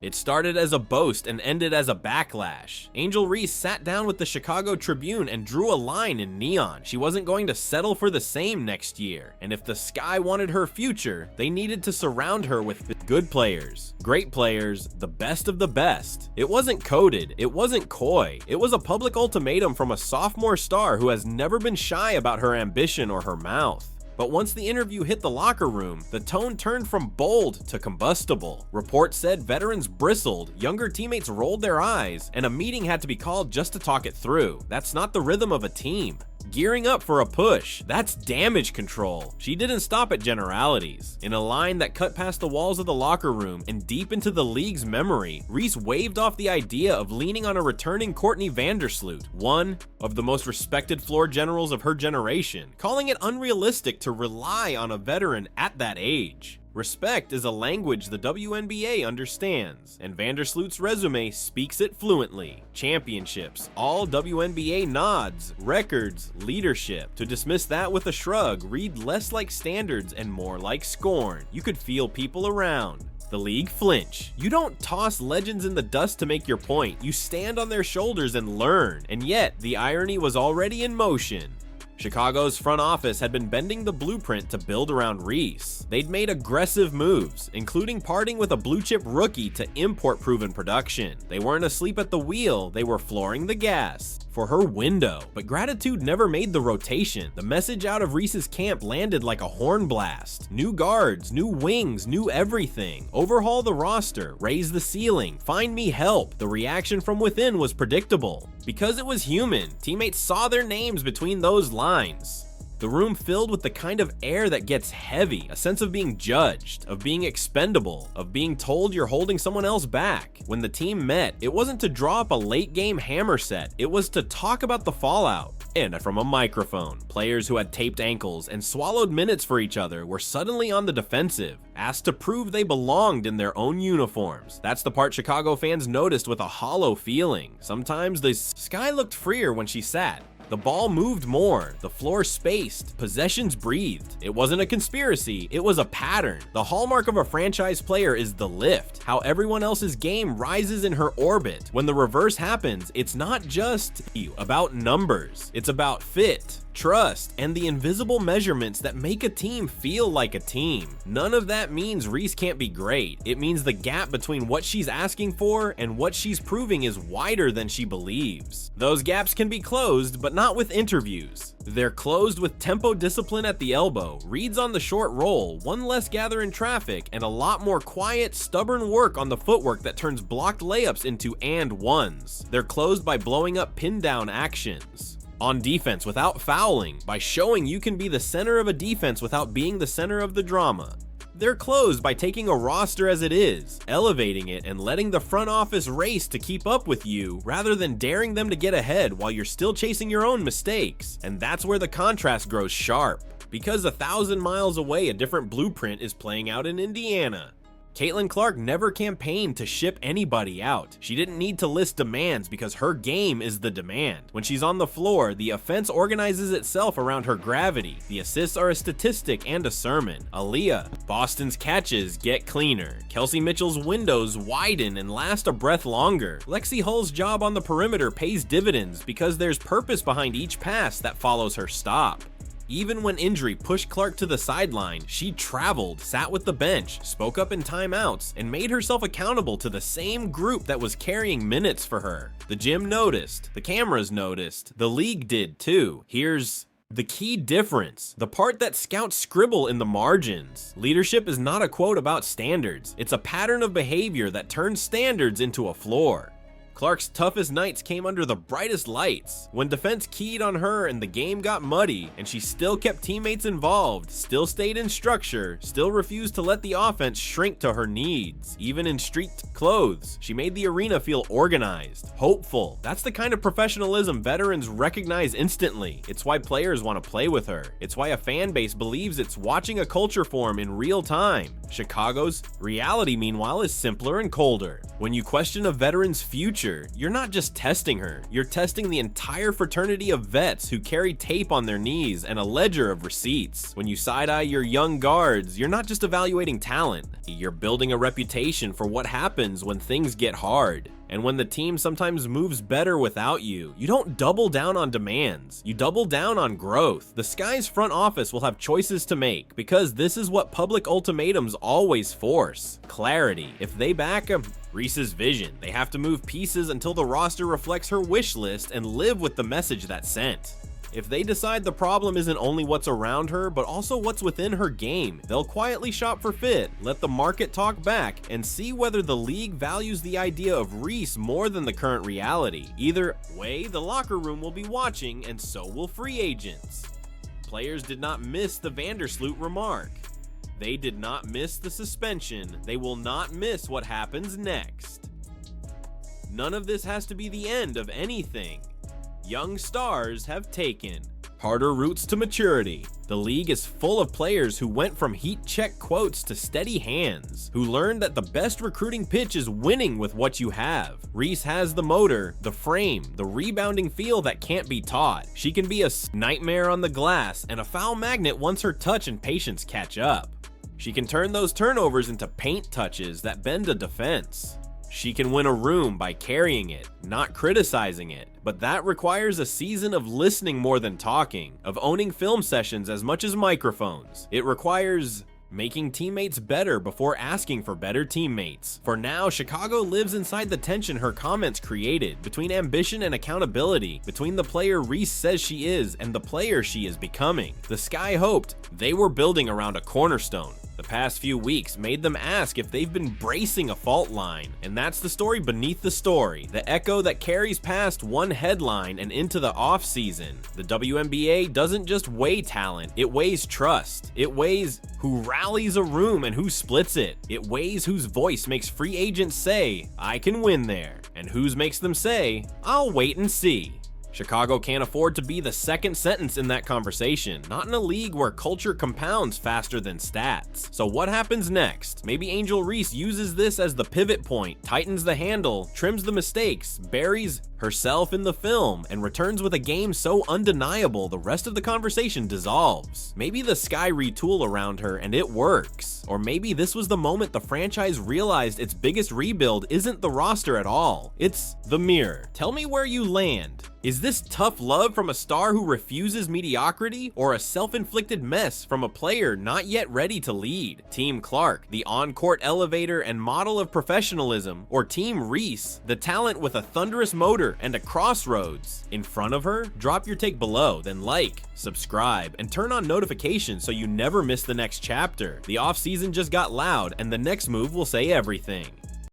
It started as a boast and ended as a backlash. Angel Reese sat down with the Chicago Tribune and drew a line in neon. She wasn't going to settle for the same next year, and if the Sky wanted her future, they needed to surround her with good players, great players, the best of the best. It wasn't coded, it wasn't coy, it was a public ultimatum from a sophomore star who has never been shy about her ambition or her mouth. But once the interview hit the locker room, the tone turned from bold to combustible. Reports said veterans bristled, younger teammates rolled their eyes, and a meeting had to be called just to talk it through. That's not the rhythm of a team. Gearing up for a push, that's damage control. She didn't stop at generalities. In a line that cut past the walls of the locker room and deep into the league's memory, Reese waved off the idea of leaning on a returning Courtney Vandersloot, one of the most respected floor generals of her generation, calling it unrealistic to rely on a veteran at that age. Respect is a language the WNBA understands, and Vandersloot's resume speaks it fluently. Championships, all WNBA nods, records, leadership. To dismiss that with a shrug read less like standards and more like scorn. You could feel people around the league flinch. You don't toss legends in the dust to make your point, you stand on their shoulders and learn. And yet, the irony was already in motion. Chicago's front office had been bending the blueprint to build around Reese. They'd made aggressive moves, including parting with a blue-chip rookie to import proven production. They weren't asleep at the wheel, they were flooring the gas for her window. But gratitude never made the rotation. The message out of Reese's camp landed like a horn blast. New guards, new wings, new everything. Overhaul the roster, raise the ceiling, find me help. The reaction from within was predictable. Because it was human, teammates saw their names between those lines. The room filled with the kind of air that gets heavy, a sense of being judged, of being expendable, of being told you're holding someone else back. When the team met, it wasn't to draw up a late game hammer set, it was to talk about the fallout. And from a microphone, players who had taped ankles and swallowed minutes for each other were suddenly on the defensive, asked to prove they belonged in their own uniforms. That's the part Chicago fans noticed with a hollow feeling. Sometimes the Sky looked freer when she sat. The ball moved more, the floor spaced, possessions breathed. It wasn't a conspiracy, it was a pattern. The hallmark of a franchise player is the lift, how everyone else's game rises in her orbit. When the reverse happens, it's not just about numbers, it's about fit, trust, and the invisible measurements that make a team feel like a team. None of that means Reese can't be great. It means the gap between what she's asking for and what she's proving is wider than she believes. Those gaps can be closed, but not with interviews. They're closed with tempo discipline at the elbow, reads on the short roll, one less gather in traffic, and a lot more quiet, stubborn work on the footwork that turns blocked layups into and ones. They're closed by blowing up pin down actions. On defense without fouling, by showing you can be the center of a defense without being the center of the drama. They're closed by taking a roster as it is, elevating it, and letting the front office race to keep up with you rather than daring them to get ahead while you're still chasing your own mistakes. And that's where the contrast grows sharp. Because 1,000 miles away, a different blueprint is playing out in Indiana. Caitlin Clark never campaigned to ship anybody out. She didn't need to list demands because her game is the demand. When she's on the floor, the offense organizes itself around her gravity. The assists are a statistic and a sermon. Aaliyah, Boston's catches get cleaner. Kelsey Mitchell's windows widen and last a breath longer. Lexi Hull's job on the perimeter pays dividends because there's purpose behind each pass that follows her stop. Even when injury pushed Clark to the sideline, she traveled, sat with the bench, spoke up in timeouts, and made herself accountable to the same group that was carrying minutes for her. The gym noticed, the cameras noticed, the league did too. Here's the key difference, the part that scouts scribble in the margins. Leadership is not a quote about standards, it's a pattern of behavior that turns standards into a floor. Clark's toughest nights came under the brightest lights, when defense keyed on her and the game got muddy, and she still kept teammates involved, still stayed in structure, still refused to let the offense shrink to her needs. Even in street clothes, she made the arena feel organized, hopeful. That's the kind of professionalism veterans recognize instantly. It's why players want to play with her. It's why a fan base believes it's watching a culture form in real time. Chicago's reality, meanwhile, is simpler and colder. When you question a veteran's future, you're not just testing her, you're testing the entire fraternity of vets who carry tape on their knees and a ledger of receipts. When you side-eye your young guards, you're not just evaluating talent, you're building a reputation for what happens when things get hard. And when the team sometimes moves better without you, you don't double down on demands, you double down on growth. The Sky's front office will have choices to make, because this is what public ultimatums always force: clarity. If they back Reese's vision, they have to move pieces until the roster reflects her wish list and live with the message that's sent. If they decide the problem isn't only what's around her, but also what's within her game, they'll quietly shop for fit, let the market talk back, and see whether the league values the idea of Reese more than the current reality. Either way, the locker room will be watching, and so will free agents. Players did not miss the Vandersloot remark. They did not miss the suspension. They will not miss what happens next. None of this has to be the end of anything. Young stars have taken harder routes to maturity. The league is full of players who went from heat check quotes to steady hands, who learned that the best recruiting pitch is winning with what you have. Reese has the motor, the frame, the rebounding feel that can't be taught. She can be a nightmare on the glass and a foul magnet once her touch and patience catch up. She can turn those turnovers into paint touches that bend a defense. She can win a room by carrying it, not criticizing it. But that requires a season of listening more than talking, of owning film sessions as much as microphones. It requires making teammates better before asking for better teammates. For now, Chicago lives inside the tension her comments created, between ambition and accountability, between the player Reese says she is and the player she is becoming. The Sky hoped they were building around a cornerstone. The past few weeks made them ask if they've been bracing a fault line, and that's the story beneath the story, the echo that carries past one headline and into the offseason. The WNBA doesn't just weigh talent, it weighs trust. It weighs who rallies a room and who splits it. It weighs whose voice makes free agents say, "I can win there," and whose makes them say, "I'll wait and see." Chicago can't afford to be the second sentence in that conversation, not in a league where culture compounds faster than stats. So what happens next? Maybe Angel Reese uses this as the pivot point, tightens the handle, trims the mistakes, buries herself in the film, and returns with a game so undeniable the rest of the conversation dissolves. Maybe the Sky retool around her and it works. Or maybe this was the moment the franchise realized its biggest rebuild isn't the roster at all, it's the mirror. Tell me where you land. Is this tough love from a star who refuses mediocrity, or a self-inflicted mess from a player not yet ready to lead? Team Clark, the on-court elevator and model of professionalism, or Team Reese, the talent with a thunderous motor and a crossroads in front of her? Drop your take below, then like, subscribe, and turn on notifications so you never miss the next chapter. The offseason just got loud, and the next move will say everything.